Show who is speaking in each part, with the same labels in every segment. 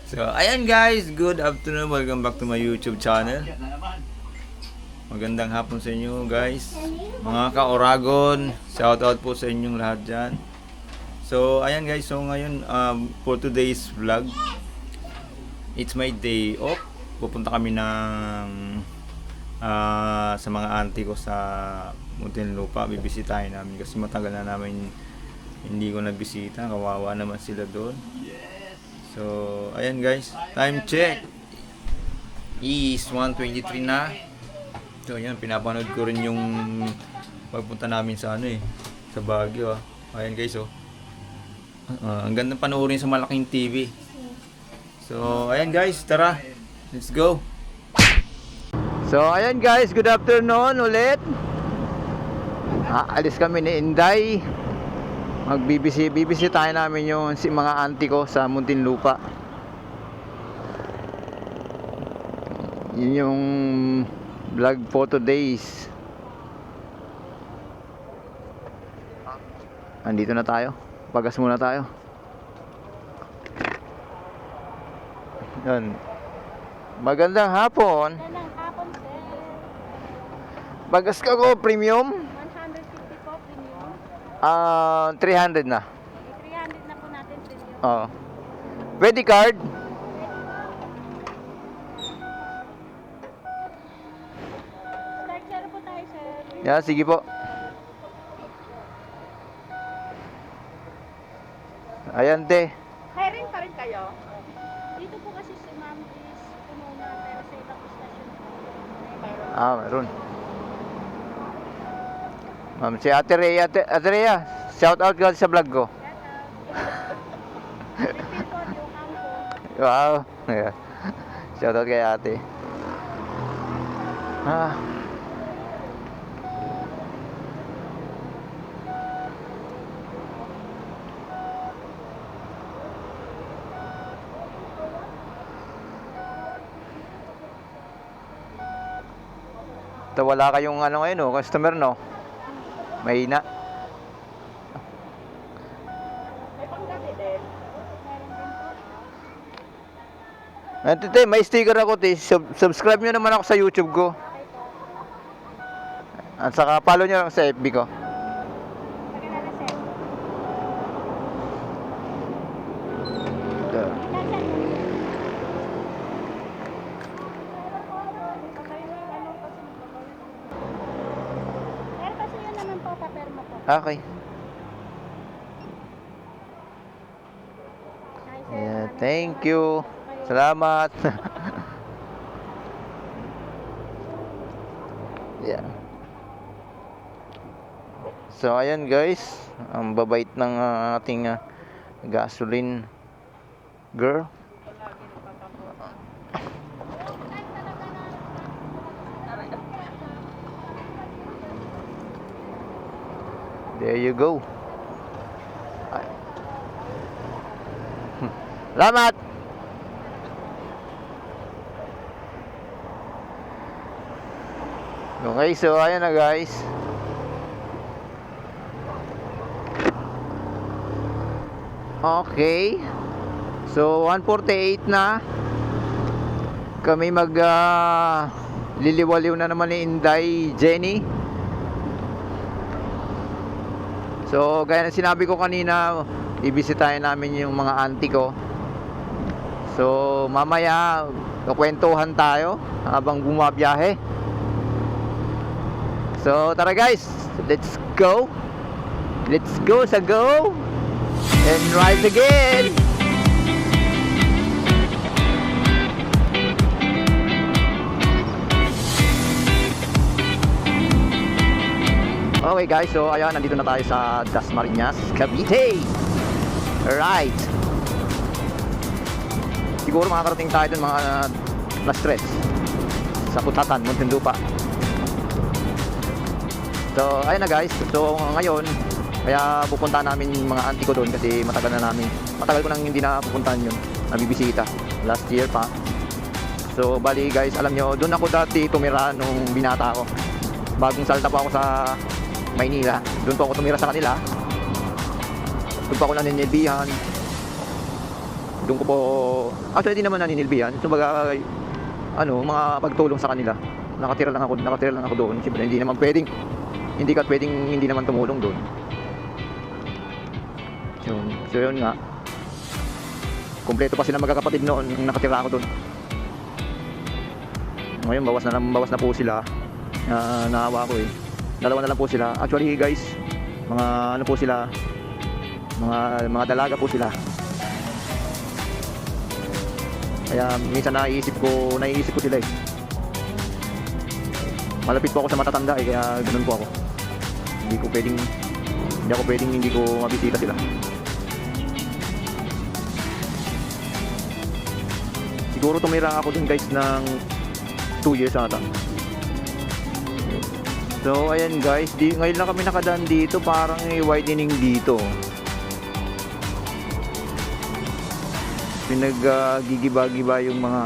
Speaker 1: So, ayan guys, good afternoon. Welcome back to my YouTube channel. Magandang hapon sa inyo guys. Mga ka-Oragon, shout out po sa inyong lahat dyan. So, ayan guys, so ngayon for today's vlog, it's my day off. Pupunta kami ng sa mga auntie ko sa Muntinlupa. Bibisitahin namin kasi matagal na namin hindi ko nagbisita. Kawawa naman sila doon. So, ayan guys, time check is 1:23 na. So, ayan, pinapanood ko rin yung pagpunta namin sa sa Baguio. Ayan guys, ang ganda panoorin sa malaking TV. So, ayan guys, tara, let's go. So, ayan guys, good afternoon ulit. Alis kami ni Inday. Bibisitahin namin yung mga auntie ko sa Muntinlupa. Yun yung vlog photo days. Andito na tayo. Pagas muna tayo. Yan. Magandang hapon.
Speaker 2: Magandang hapon, sir.
Speaker 1: Bagas ka ko premium.
Speaker 2: 150 po, premium.
Speaker 1: 300 na.
Speaker 2: 300 na po natin, premium.
Speaker 1: Oo. Pwede card?
Speaker 2: Start zero po tayo, sir.
Speaker 1: Yeah, sige po. Ayan te.
Speaker 2: Hiring pa rin kayo? Dito po kasi si ma'am is puno na, pero sa ibang station po.
Speaker 1: Meron. Ma'am, si Ate Rhea, Ate Rhea, shout out ka sa vlog ko.
Speaker 2: Repeat po yung kampo.
Speaker 1: Wow. Yeah. Shout out kay Ate. Ito, wala kayong ngayon, customer, no? Mahina.
Speaker 2: May panggabi din. Meron din po.
Speaker 1: Ate, may sticker ako, te. Subscribe nyo naman ako sa YouTube ko. At saka follow nyo lang sa FB ko.
Speaker 2: Pagkakala, sir.
Speaker 1: Ito.
Speaker 2: Pero kasi yun naman po, papermo po.
Speaker 1: Okay.
Speaker 2: Hi, sir.
Speaker 1: Yeah,
Speaker 2: Maraming
Speaker 1: thank
Speaker 2: salamat
Speaker 1: you.
Speaker 2: po kayo.
Speaker 1: Salamat. Yeah. So ayan guys, ang babait ng ating gasoline girl. There you go. Salamat. Okay, so ayan na guys. Okay. So 1:48 na. Kami liliwaliw na naman ni Inday Jenny. So gaya na sinabi ko kanina, ibisitahin namin yung mga auntie ko. So mamaya kakwentuhan tayo habang bumabiyahe. So tara guys, let's go. Let's go sa go and rise again. Okay guys, so ayan, nandito na tayo sa Dasmariñas, Cavite. Alright. Siguro makakarating tayo dun mga +3 sa Putatan, Muntinlupa. So ayun na guys, so ngayon kaya pupunta namin yung mga auntie ko doon kasi matagal ko nang hindi na pupuntahan yun, nabibisita last year pa. So bali guys, alam nyo, doon ako dati tumira nung binata ako, bagong salta pa ako sa Maynila. Doon po ako tumira sa kanila, doon pa ako naninilbihan.
Speaker 3: doon ko po, actually hindi naman naninilbihan. Kumbaga, mga pagtulong sa kanila. Nakatira lang ako doon. Siyempre hindi naman pwedeng hindi naman tumulong doon. So yun nga. Kompleto pa sila magkakapatid noon nung nakatira ako doon. Ngayon bawas na po sila. Naawa ko eh. Dalawa na lang po sila. Actually guys, mga ano po sila, mga dalaga po sila. Kaya minsan naiisip ko sila eh. Malapit po ako sa matatanda eh, kaya ganoon po ako. Hindi ko mabisita sila. Siguro tumira ako dun guys ng 2 years ata. So ayan guys, ngayon lang kami nakadaan dito, parang widening dito. Pinag-gigiba-giba yung mga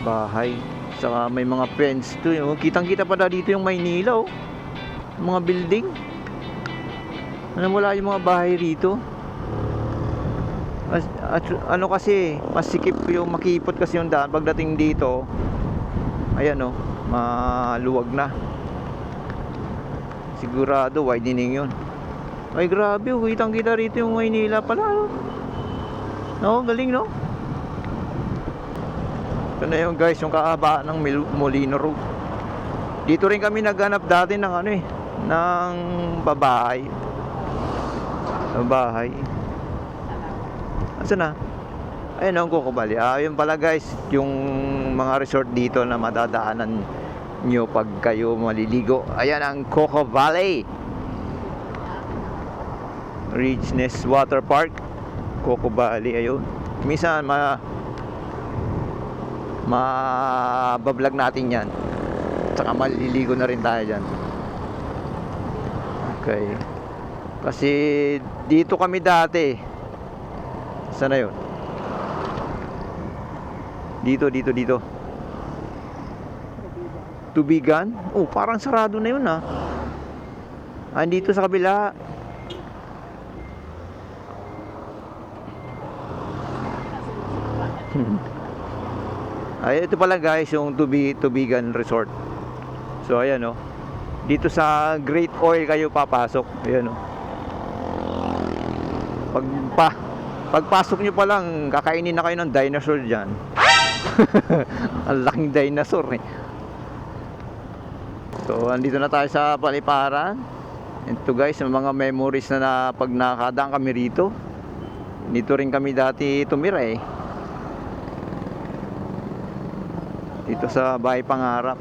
Speaker 3: bahay. Saka may mga fence to. Kitang-kita pa na dito yung Maynila oh. Mga building. Wala yung mga bahay rito. Ano kasi, masikip yung makipot kasi yung daan pagdating dito. Ayan oh, maluwag na. Sigurado widening yun. Ay grabe, kitang-kita rito yung Maynila pala oh. No, galing no? Ito na yung guys, yung kahabaan ng Molino Road. Dito rin kami naghanap dati ng ng bahay. Asan na? Ayun ang Kokobali. Yun pala guys, yung mga resort dito na madadaanan nyo pag kayo maliligo. Ayan ang Coco Valley Richness Water Park, Coco Valley. Ayun. Minsan mabablog natin yan. Tsaka maliligo na rin tayo dyan. Okay. Kasi dito kami dati. Saan na yun? Dito. Tubigan? Oh, parang sarado na yun ah. Dito sa kabila. Ay, ito pala guys, yung Tubigan Resort. So ayan oh. Dito sa Great Oil kayo papasok. Ayan oh. Pagpasok nyo pa lang, kakainin na kayo ng dinosaur dyan. Ang laking dinosaur eh. So andito na tayo sa Paliparan. Ito guys, mga memories na pag nakadaan kami rito. Dito rin kami dati tumira eh. Dito sa Bahay Pangarap.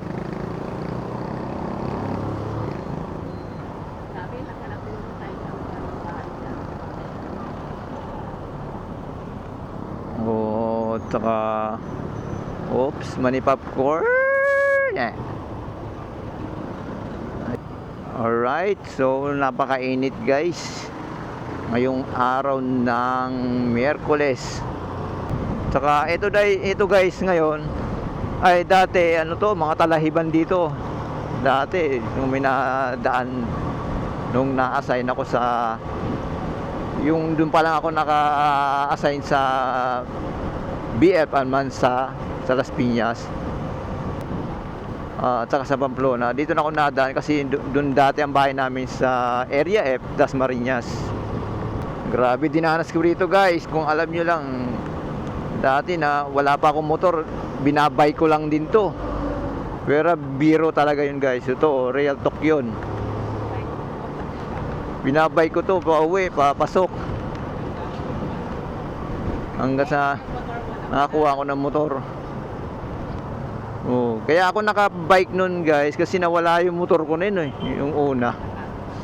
Speaker 3: Oh, tsaka oops, mani popcorn. Yeah. Alright, so napakainit guys ngayong araw ng Miyerkules. Tsaka ito guys ngayon ay dati mga talahiban dito. Dati nung minadaan nung na-assign ako sa yung doon pa lang ako naka-assign sa BF Almansa sa Las Piñas. At saka sa Pamplona. Dito na ako nadaan kasi doon dati ang bahay namin sa Area F, Dasmariñas. Grabe dinanas ko rito guys. Kung alam nyo lang, dati na wala pa akong motor, binabay ko lang din to. Pero biro talaga yun guys. Ito, real talk yun. Binabay ko to, pauwi, papasok. Hanggang sa nakakuha ko ng motor. Oh, kaya ako naka-bike nun guys kasi nawala yung motor ko nun yung una.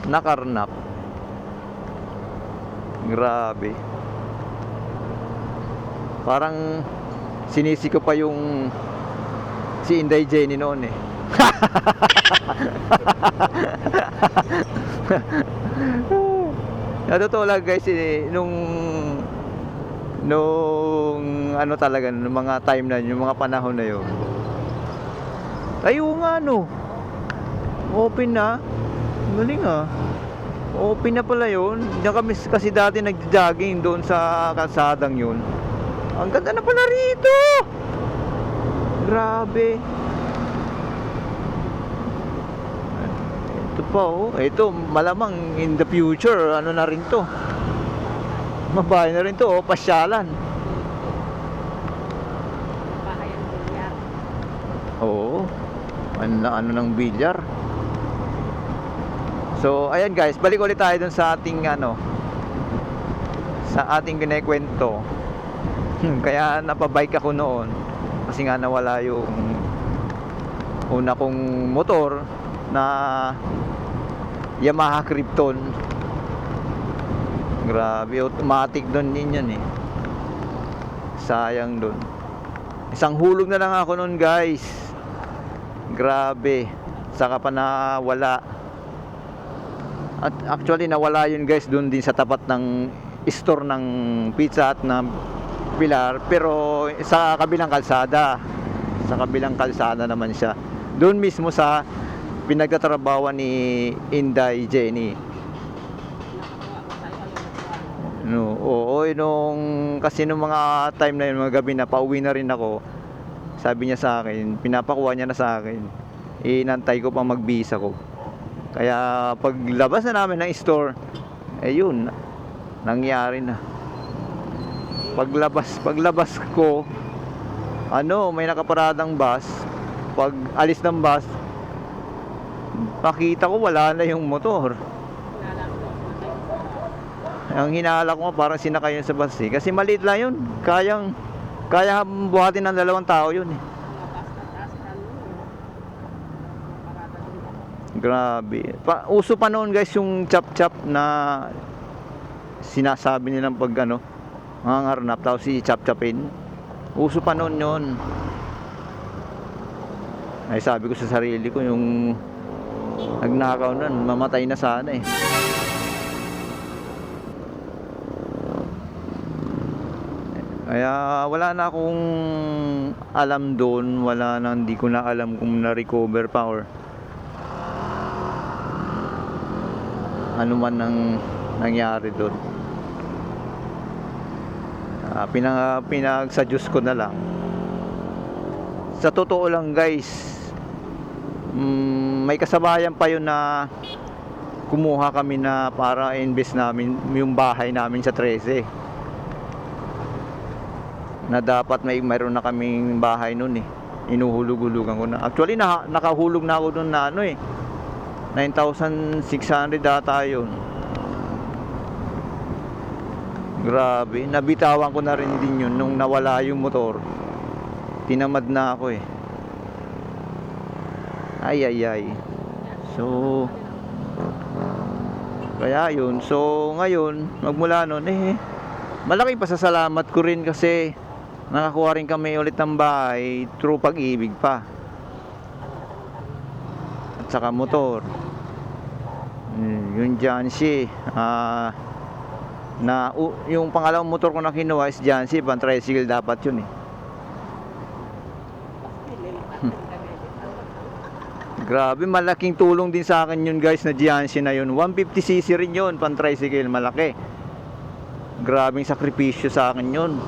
Speaker 3: Nakarnap. Grabe. Parang sinisi ko pa yung si Inday Jenny noon eh. Totoo lang guys nung talaga nung mga time na yung mga panahon na yun. Ayo nga open na. Galing ah. Open na pala yun. Diyan kami kasi dati nag-jogging doon sa kalsadang yun. Ang ganda na pala rito. Grabe. Ito pa oh. Ito malamang in the future ano na rin to. Mabahay na rin to oh, pasyalan.
Speaker 2: Bahay ang bilyar.
Speaker 3: Oo. Ano ng bilyar. So, ayan guys, balik ulit tayo dun sa ating sa ating kinikwento. Kaya napabike ako noon kasi nga nawala yung una kong motor na Yamaha Krypton. Grabe, automatic doon din yan eh. Sayang doon. Isang hulog na lang ako noon guys. Grabe. Saka pa nawala. At actually nawala yun guys doon din sa tapat ng store ng Pizza Hut na Pilar, pero sa kabilang kalsada. Sa kabilang kalsada naman siya. Doon mismo sa pinagtatrabawan ni Inday Jenny. No, oo, nung kasi nung mga time na yun, mga gabi na pauwi na rin ako. Sabi niya sa akin, pinapakuha niya na sa akin. Inantay ko pa magbisa ko. Kaya paglabas na namin ng store, yun, nangyari na. Paglabas ko, may nakaparadang bus. Pag alis ng bus, makita ko wala na yung motor. Ang hinala ko nga parang sinakay yun sa bus eh. Kasi maliit lang yun. Kaya buhatin ng 2 tao yun eh. Grabe. Uso pa noon guys yung chop-chop na sinasabi nilang pag mangarnap tapos si chop-chopin. Uso pa noon yun. Ay sabi ko sa sarili ko yung nagnakaw nun, mamatay na sana eh. Kaya wala na akong alam doon, hindi ko na alam kung na-recover pa or ano man ang nangyari doon. Pinag sa Diyos ko na lang. Sa totoo lang guys, may kasabayan pa yun na kumuha kami na para invest namin yung bahay namin sa 13 na dapat mayroon na kaming bahay noon eh. Inuhulog-hulugan ko na. Actually nakahulog na ako doon na 9,600 data yun. Grabe, nabitawan ko na rin din yun nung nawala yung motor. Tinamad na ako eh. Ay. So kaya yun. So ngayon, magmula nun malaking pasasalamat ko rin kasi nakakuha rin kami ulit ng bahay through Pag-ibig pa. At saka motor. Yung Jansi. Yung pangalawang motor ko na kinuha is Jansi. Pan-tricycle dapat yun eh. Grabe, malaking tulong din sa akin yun guys na Jansi na yun. 150cc rin yun, pan-tricycle, malaki. Grabing sakripisyo sa akin yun.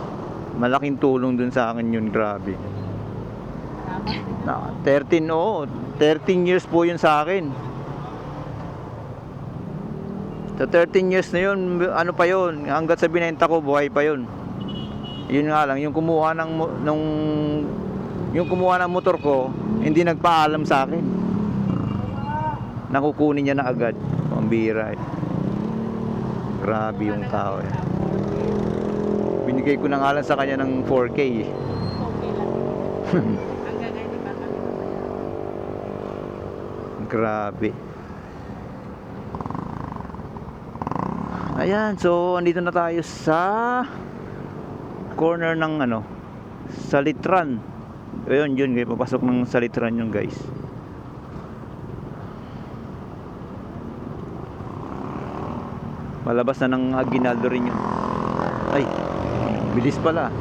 Speaker 3: Malaking tulong dun sa akin yun, grabe. 13 years po yun sa akin. Sa 13 years na yun, ano pa yun, hanggat sa binenta ko, buhay pa yun. Yun nga lang, yung kumuha ng motor ko, hindi nagpaalam sa akin. Nakukunin niya na agad. Pambira eh. Grabe yung tao eh. Binigay ko na nga lang sa kanya ng 4K eh.
Speaker 2: Okay lang. Hanggang ngayon pa kami naman.
Speaker 3: Grabe. Ayan, so andito na tayo sa corner ng Salitran. Ayun, yun, papasok ng Salitran yun guys. Malabas na ng Aguinaldo rin yun. Ay, bilis pala.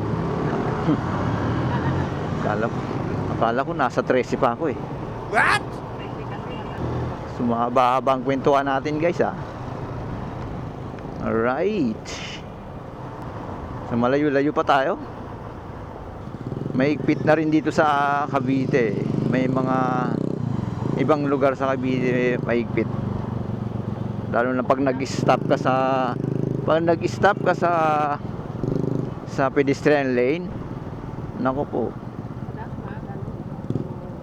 Speaker 3: Akala ko nasa 13 pa ako eh.
Speaker 1: What?
Speaker 3: Sumahaba-haba ang kwentuhan natin guys ah. Alright. So malayo-layo pa tayo. Maigpit na rin dito sa Cavite. May mga ibang lugar sa Cavite maigpit. Lalo na pag nag-stop ka sa pedestrian lane. Nako po,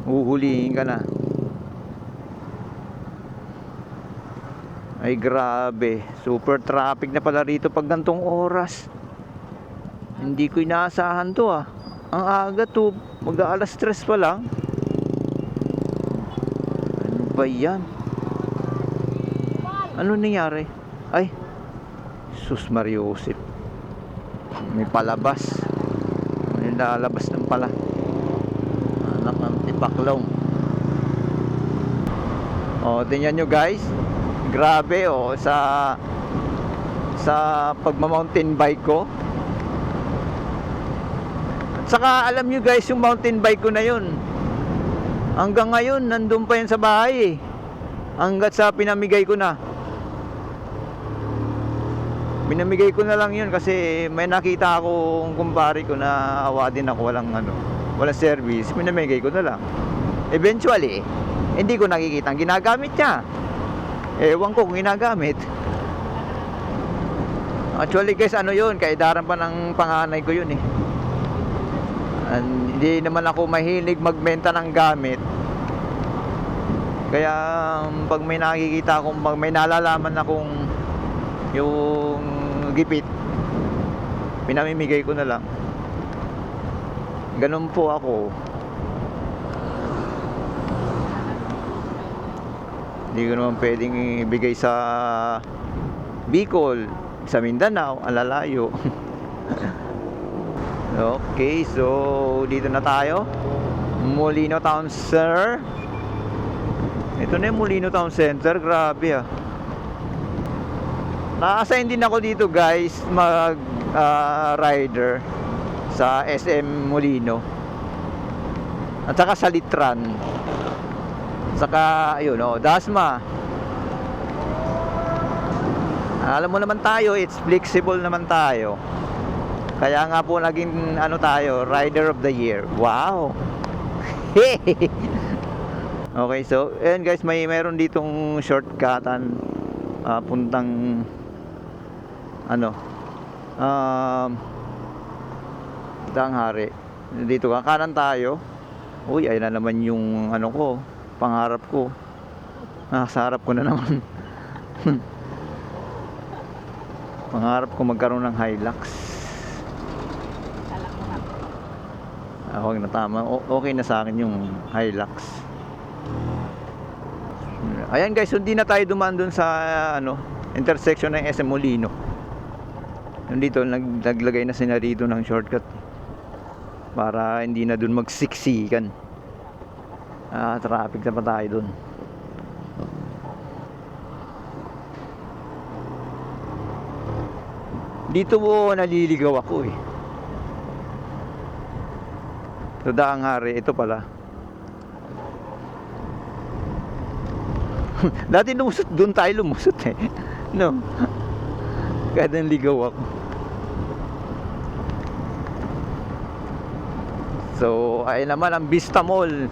Speaker 3: uhulihin ka na. Ay grabe, super traffic na pala rito pag gantong oras. Hindi ko inaasahan to ah. Ang aga to, mag-aalas 3 pa lang. Ano ba yan? Ano nangyari? Ay, sus Mariosip, may palabas. May lalabas ng pala. Anak ng tipaklong. O, tingnan nyo guys. Grabe sa pagma-mountain bike ko. At saka alam nyo guys, yung mountain bike ko na yun, hanggang ngayon nandun pa yan sa bahay hanggat sa pinamigay ko na. Pinamigay ko na lang yun kasi may nakita akong kumpare ko na awa din ako, walang service. Pinamigay ko na lang. Eventually, hindi ko nakikita ang ginagamit niya. Ewan ko kung ginagamit. Actually guys, yun, kaidaran pa ng panganay ko yun eh. Hindi naman ako mahilig magbenta ng gamit. Kaya pag may nakikita akong, pag may nalalaman akong yung gipit, pinamimigay ko na lang. Ganun po ako. Hindi ko naman pwedeng ibigay sa Bicol, sa Mindanao, ang lalayo. Okay, so dito na tayo. Molino Town Center. Ito na yung Molino Town Center. Grabe ah. Na-assign din ako dito guys, mag rider sa SM Molino at saka sa Litran. Saka ayun Dasma. Alam mo naman tayo, it's flexible naman tayo. Kaya nga po naging tayo, Rider of the Year. Wow. Okay, so ayan guys, meron ditong shortcutan puntang Tanghari. Dito kanan tayo. Uy, ayun na naman yung pangarap ko. Nasa harap ko na naman. Pangarap ko magkaroon ng Hilux. Okay na, tama. Okay na sa akin yung Hilux. Ayan guys, hindi na tayo dumaan dun sa intersection ng SM Molino. Nandito naglagay na sila rito ng shortcut para hindi na dun magsiksikan. Traffic na pa tayo dun. Dito po naliligaw ako eh. Ito Tanghari, ito pala. Dati doon tayo lumusot eh. No. Kaya naligaw ako. So, ayun naman ang Vista Mall.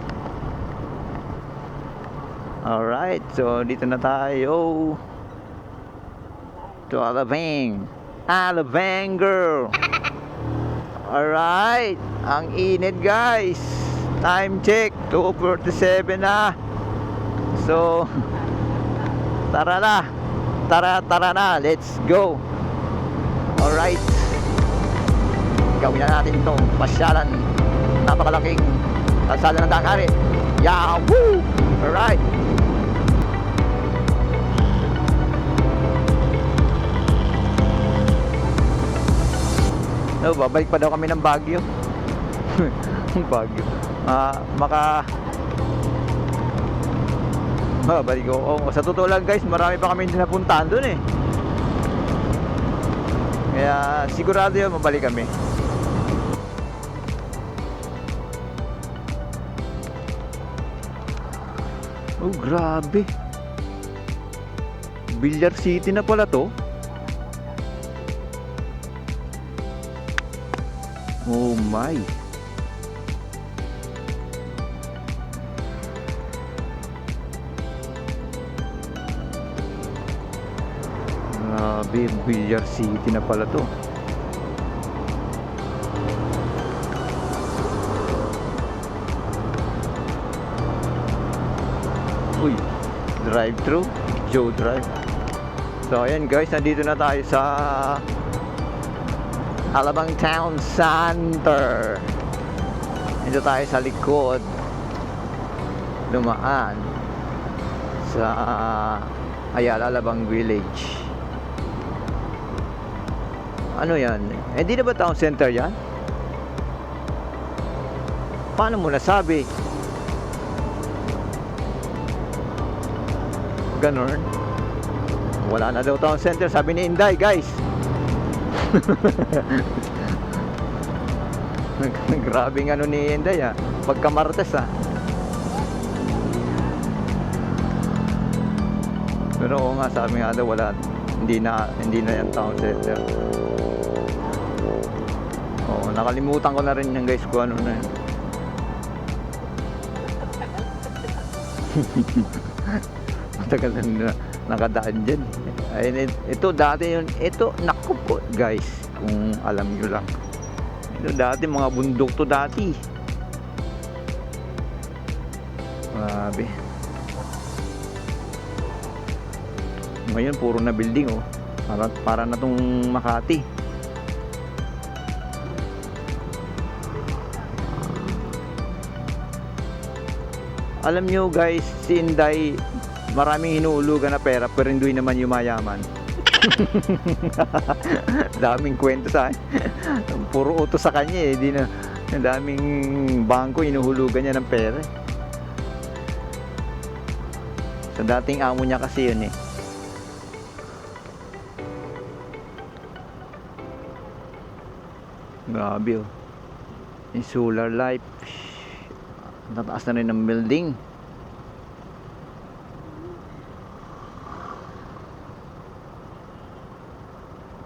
Speaker 3: Alright, so dito na tayo. To Alabang. Alabang girl. Alright, ang init guys. Time check, 2:47 na. So, tara na. Tara na, let's go. Alright, gawin na natin itong pasyalan. Napakalaking kalsada ng Tanghari. Yahoo! Alright. Babalik pa daw kami ng Baguio. Baguio. Babalik ko. Sa totoo lang guys, marami pa kami napuntahan doon eh. Kaya sigurado yun, mabalik kami. Oh, grabe. Billiard City na pala to. Oh my. Grabe, Villar City na pala to. Uy, drive-thru, Joe Drive. So ayan guys, nandito na tayo sa Alabang Town Center. Dito tayo sa likod. Dumaan sa Ayala Alabang Village. Ano yan? Hindi na ba town center yan? Paano mo nasabi? Ganon. Wala na daw town center, sabi ni Inday, guys. Grabing ano ni Inday pagkamartes Pero oo nga, sabi nga daw wala, hindi na yan town center. Oo, nakalimutan ko na rin yan guys kung ano na yun. Matagal na nakadaan dyan. Ayun, ito dati yun. Ito, naku po guys, kung alam nyo lang. Ito dati, mga bundok to dati. Grabe. Ngayon, puro na building para na tong Makati. Alam nyo guys, si Inday, maraming hinuhulugan na pera pero hindi naman yumayaman. Daming kwento sa puro utos sa kanya di na, daming bangko hinuhulugan niya ng pera. Sa dating amo niya kasi yun Grabe yung solar light. Nataas na rin ng building.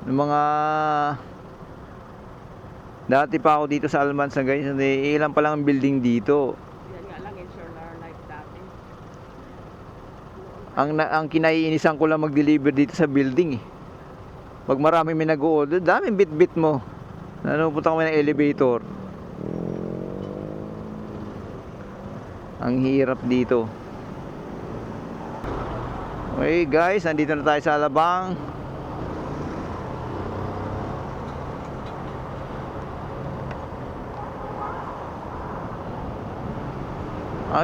Speaker 3: Yung mga dati pa ako dito sa Almansa guys, ilan pa lang ang building dito.
Speaker 2: Yan nga lang, yung solar light dati.
Speaker 3: Ang kinaiinisan ko lang mag-deliver dito sa building Pag marami may nag-order, daming bit-bit mo. Nanupunta kami ng elevator. Ang hirap dito. Okay guys, nandito na tayo sa Alabang.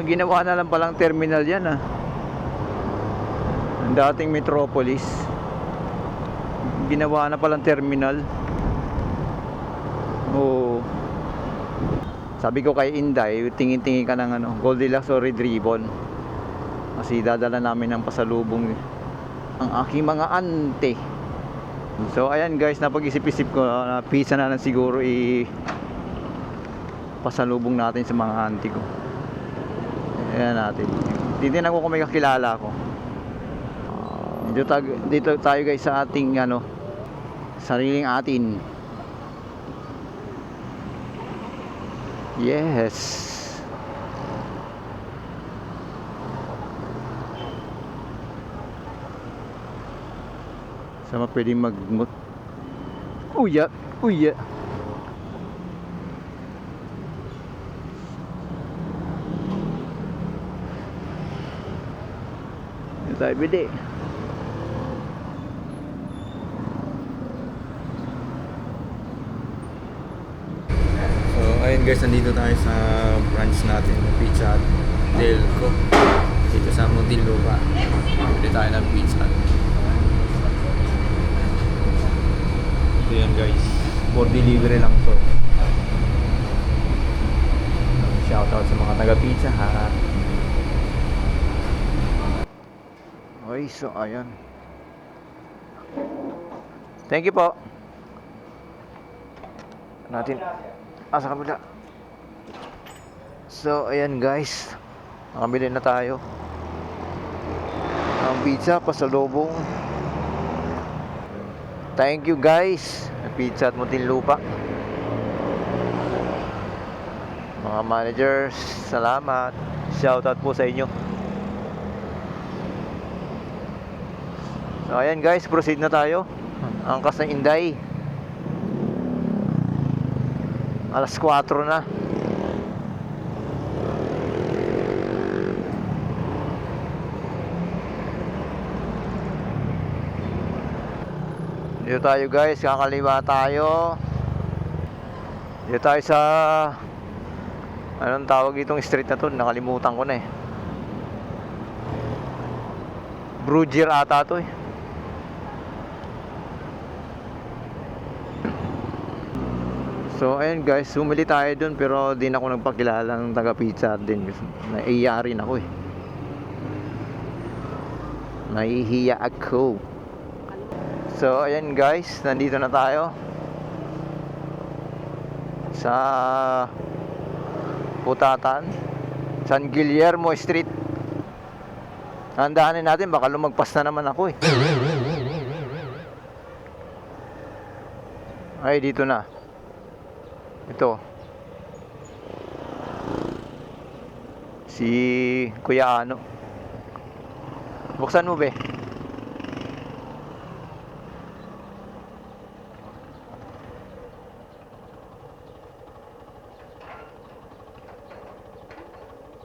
Speaker 3: Ginawa na lang palang terminal yan Ang dating Metropolis. Ginawa na palang terminal. Sabi ko kay Inday, tingin-tingin ka ng Goldilocks o Red Ribbon. Kasi dadala namin ng pasalubong ang aking mga ante. So ayan guys, napag-isip-isip ko na pizza na lang siguro pasalubong natin sa mga ante ko. Ayan natin. Titignan ko kung may kakilala ko. Dito tayo guys sa ating sariling atin. Yes. Sama pwedeng mag-mut. Uya. Ito tayo bidi.
Speaker 1: Ayun guys, nandito tayo sa branch natin ng Pizza Hut Delco dito sa Muntinlupa. Pili tayo ng Pizza Hut. Ito yan guys, for delivery lang to. Shoutout sa mga taga Pizza Hut.
Speaker 3: Okay, so ayan. Thank you po. Natin sa kabila. So ayan guys, nakabili na tayo ang pizza pasalubong. Thank you guys, Pizza Hut Muntinlupa. Mga managers, salamat. Shoutout po sa inyo. So ayan guys, proceed na tayo. Angkas ng Inday. Alas 4 na. Dito tayo guys, kakaliwa tayo. Dito tayo sa anong tawag itong street na to? Nakalimutan ko na eh. Brugier ata to eh. So ayun guys, sumili tayo dun pero di na ako nagpakilala ng taga Pizza din. Naiiya rin ako eh. Nahihiya ako. So ayan guys, nandito na tayo sa Putatan, San Guillermo Street. Handaanin natin, baka lumagpas na naman ako eh. Ay, dito na. Ito. Si Kuya Ano. Buksan mo be.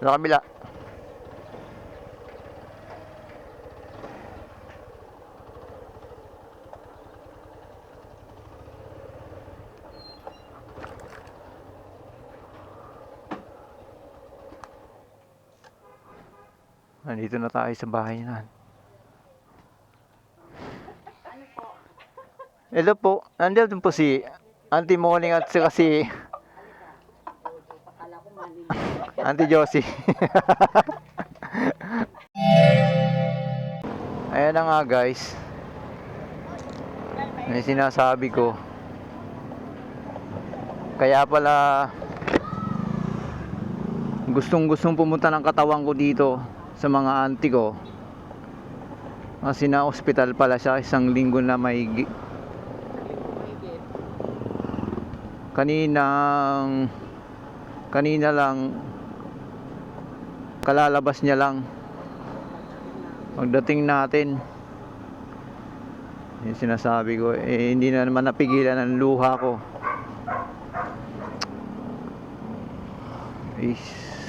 Speaker 3: Sa kabila. Nandito na tayo sa bahay na. Hello po. Nandito po si Auntie Moning at saka si Auntie Josie. Ayan na nga guys. Ano yung sinasabi ko. Kaya pala gustong pumunta ng katawan ko dito sa mga auntie ko. Kasi na hospital pala siya isang linggo na may kanina lang kalalabas niya lang pagdating natin. Yung sinasabi ko hindi na naman napigilan ang luha ko.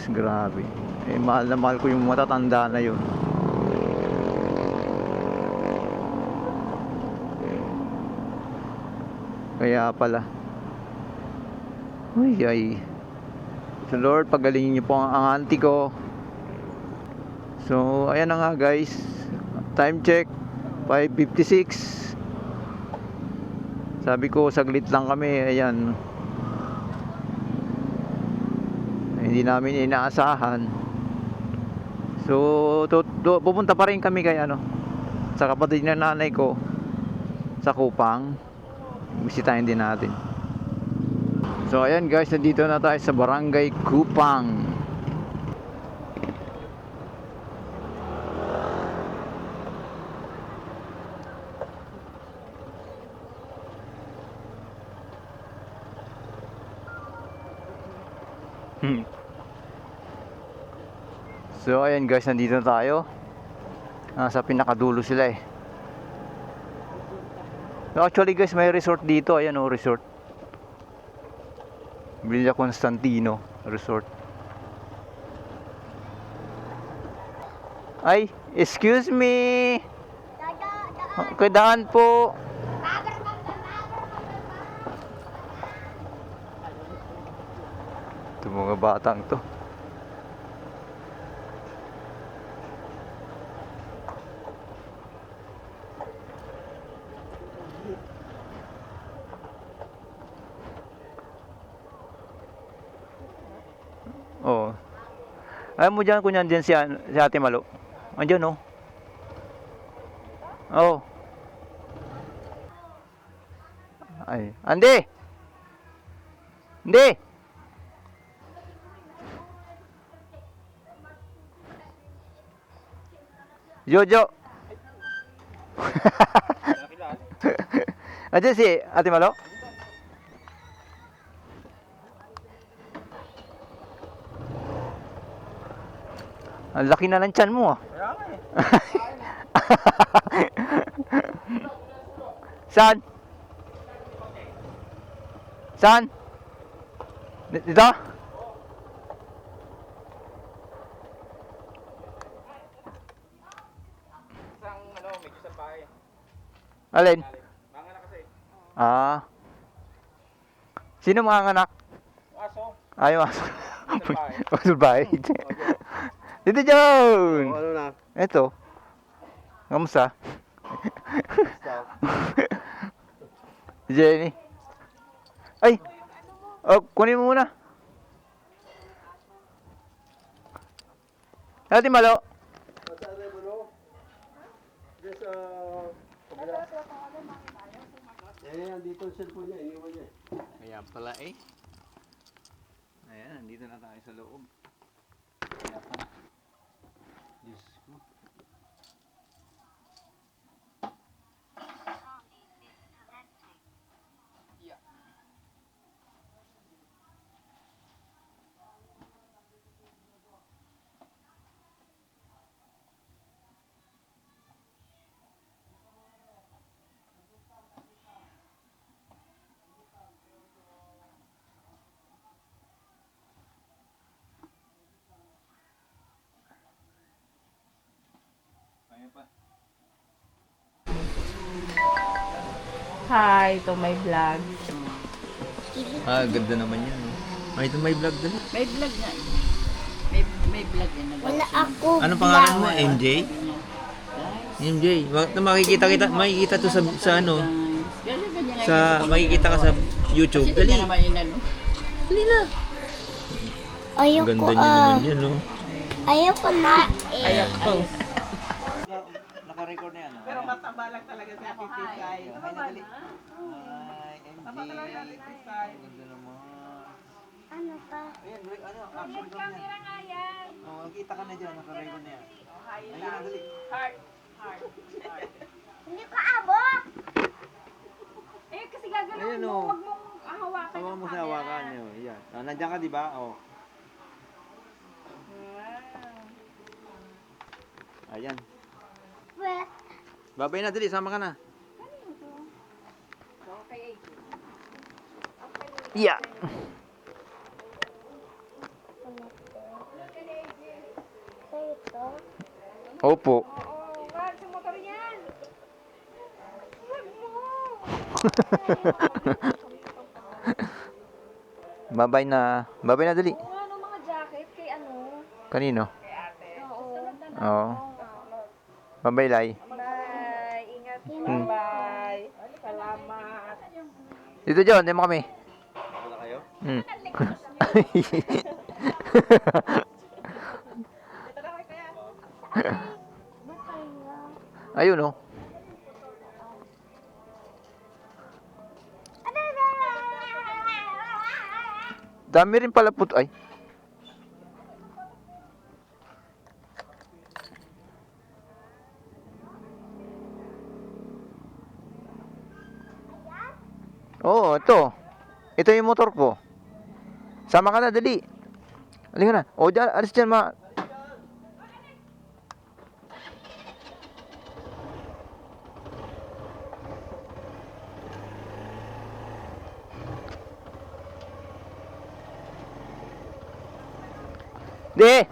Speaker 3: Grabe. Mahal na mahal ko yung matatanda na yun. Kaya pala. Ay. So Lord, pagalingin niyo po ang auntie ko. So, ayan na nga guys. Time check 5:56. Sabi ko saglit lang kami. Ayan. Hindi namin inaasahan. So, pupunta pa rin kami kay sa kapatid ng nanay ko sa Kupang. Bisitahin din natin. So, ayan guys, nandito na tayo sa Barangay Kupang. So ayan guys, nandito na tayo. Nasa pinakadulo sila eh. So, actually guys, may resort dito. Ayan o, resort Villa Constantino Resort. Ay, excuse me. Kadaan po. Ito mga batang to. Oh. Ayaw mo dyan, kunyan dyan si Ate Malo. Andiyan oh. Oh. Ay, Ande. Ande. Jojo. Andiyan si Ate Malo. Ang laki na ng tiyan mo ah. Saan? Saan? Dito?
Speaker 1: Isang ano, medyo sa bahay.
Speaker 3: Alin?
Speaker 1: Mga na kasi.
Speaker 3: Ah. Sino mga anak?
Speaker 1: Aso.
Speaker 3: Ayaw aso.
Speaker 1: Pagsalbahe.
Speaker 3: Pagsalbahe. Dito, John!
Speaker 4: Ano na?
Speaker 3: Eto. Kamusta? Jenny. Ay! Oh, kunin mo muna. Ate Malo.
Speaker 4: Andito ang cellphone niya, iniwan niya.
Speaker 3: Kaya pala eh. Ayan, nandito na tayo sa loob. Kaya pala. Diyos ko. Kaya pa.
Speaker 2: Hi, to my vlog.
Speaker 3: Ah, ganda naman yan. Ay, ito may vlog din.
Speaker 5: May vlog na. May vlog yan.
Speaker 6: Wala ako.
Speaker 3: Anong pangalan mo? MJ? MJ. Makikita makikita to sa ano, sa makikita ka sa YouTube.
Speaker 5: Dali.
Speaker 3: Dali.
Speaker 5: Naman yun, ano?
Speaker 6: Ayoko
Speaker 3: Ganda niya naman yan, no?
Speaker 6: Ayoko na.
Speaker 5: Ayak ko.
Speaker 3: Naka-record na yan.
Speaker 5: Pero mataba lang talaga si Ate Tisay.
Speaker 3: Hi, MJ. Ganda naman.
Speaker 6: Ano pa?
Speaker 3: Ayan, ano, action cam yan. Oh, nakita ka na dyan, naka-record na yan. Ayun na, dali.
Speaker 5: Heart.
Speaker 6: Hindi ko abot.
Speaker 2: Eh, kasi gagalaw
Speaker 3: Ayan,
Speaker 2: mo,
Speaker 3: oh.
Speaker 2: huwag mong hawakan
Speaker 3: Hawakan mo sa hawakan niyo. Yan. Ah, nandiyan ka, di ba? Oh. Ayan.
Speaker 6: Well,
Speaker 3: Babay na, dali. Sama ka na. Yeah.
Speaker 6: sa'yo to.
Speaker 3: Opo.
Speaker 2: Oo, wag sa motor yan. Wag mo.
Speaker 3: Babay na. Babay na, dali.
Speaker 2: Oo, ano mga jacket kay ano?
Speaker 3: Kanino?
Speaker 2: Oo.
Speaker 3: Oo. Babay, Lai.
Speaker 2: Bye. Ingat.
Speaker 3: Hmm.
Speaker 2: Bye. Salamat.
Speaker 3: Dito, John. Dito mo kami.
Speaker 4: Wala kayo?
Speaker 3: Hmm. Ayun, oh. Dami rin pala puto. Ay. Oo, ito. Ito yung motor ko. Sama ka na, dali. Halika na. O, dyan, alis dyan, Di!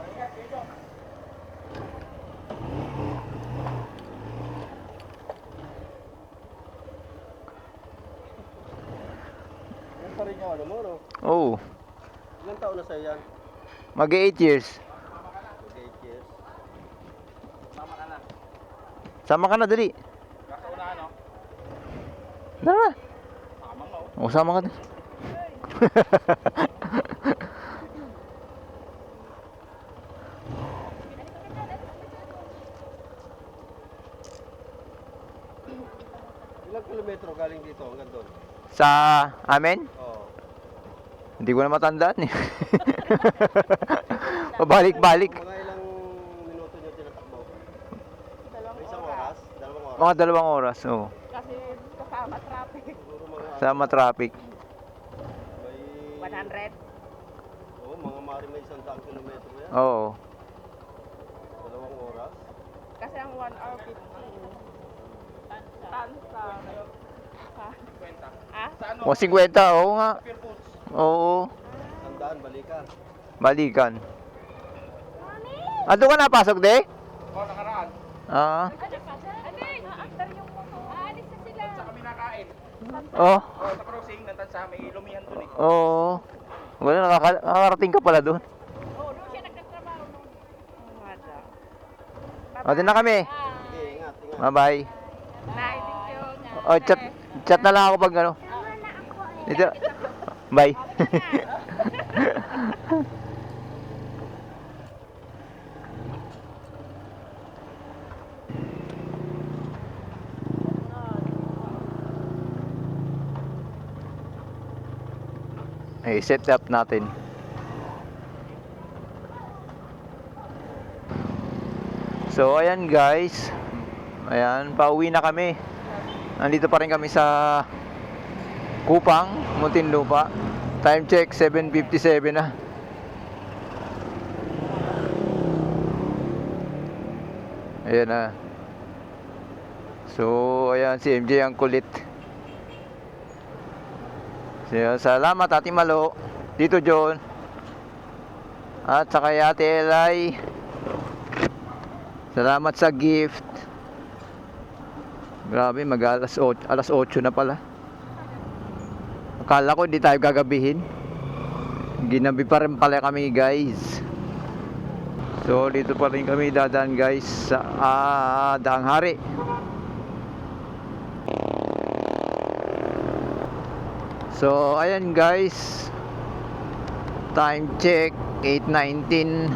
Speaker 4: Yan pa rin yung ano mo, no?
Speaker 3: Oh,
Speaker 4: Ilang taon na sa'yo yan?
Speaker 3: mag-8 years.
Speaker 4: 8 years.
Speaker 3: Sama ka na, dali.
Speaker 1: Kakaunahan, no?
Speaker 3: Tara.
Speaker 1: Tama mo.
Speaker 3: O, sama ka na.
Speaker 4: Ilang kilometro galing dito hanggang doon?
Speaker 3: Sa amin?
Speaker 4: Oo.
Speaker 3: Hindi ko na matandaan eh. Pabalik-balik.
Speaker 4: Mga ilang minuto nyo tinatakbo? Isang oras? Dalawang oras?
Speaker 3: Mga 2 oras, oh.
Speaker 2: Kasi kasama traffic.
Speaker 4: Siguro mga
Speaker 3: Sama traffic.
Speaker 4: may...
Speaker 2: 100.
Speaker 4: Oo, mga mari may 100 kilometro yan.
Speaker 3: Oo.
Speaker 4: 2 oras?
Speaker 2: Kasi ang 1 hour 15. Tansa. Ha? Ah?
Speaker 3: O 50, oo nga.
Speaker 4: Pure foods.
Speaker 3: Oo,
Speaker 4: Tandaan, balikan.
Speaker 3: balikan. Doon ka napasok, de?
Speaker 4: O, nakaraan.
Speaker 3: Ah,
Speaker 2: Ano pa? Ano eh? After yung moto. Aalis na sila.
Speaker 4: Sa kami nakain.
Speaker 3: oh,
Speaker 4: O, sa crossing, nantan sa may lumihan dun eh.
Speaker 3: oo. Wala, nakakarating ka pala doon.
Speaker 2: Oo, doon siya nagtatrabaho nung. Oo nga daw.
Speaker 3: O, din na kami.
Speaker 4: Sige, ingat, ingat.
Speaker 3: Bye-bye.
Speaker 2: Bye, thank you.
Speaker 3: O, chat na lang ako pag ano. Dito. Bye. Ay, set up natin. So, ayan guys. Ayan, pauwi na kami. Nandito pa rin kami sa Kupang, Muntinlupa. Time check, 7:57 na. Ayan na. So, ayan si MJ ang kulit. So, salamat Ate Malo, Tito John, at saka kay Ate Elay. Salamat sa gift. Grabe, alas 8 na pala. Akala ko hindi tayo gagabihin. Ginabi pa rin pala kami guys. So dito pa rin kami dadaan guys sa Daang Hari. So ayan guys, time check 8:19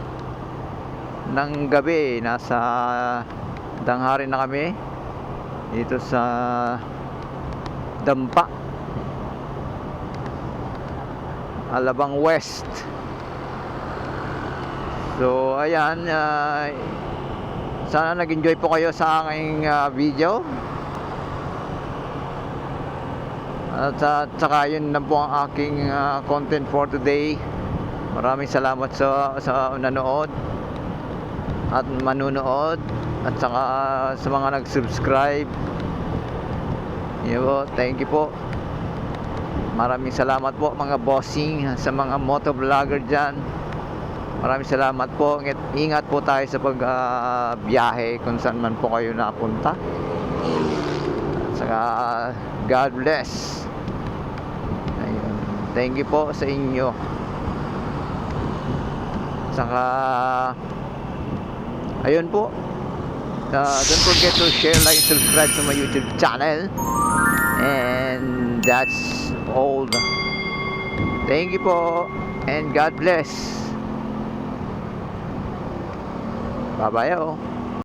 Speaker 3: ng gabi. Nasa Daang Hari na kami dito sa Dampa, Alabang West. So ayan, sana nag-enjoy po kayo sa aking video. At saka yun na po ang aking content for today. Maraming salamat sa nanood at manunood, at saka sa mga nag-subscribe. Yun po, thank you po. Maraming salamat po mga bossing, sa mga motovlogger dyan. Maraming salamat po. Ingat po tayo sa pag-biyahe kung saan man po kayo napunta. At saka God bless. Ayun. Thank you po sa inyo. Saka ayun po. Don't forget to share, like, and subscribe to my YouTube channel. And that's all. Thank you po. And God bless. Bye-bye.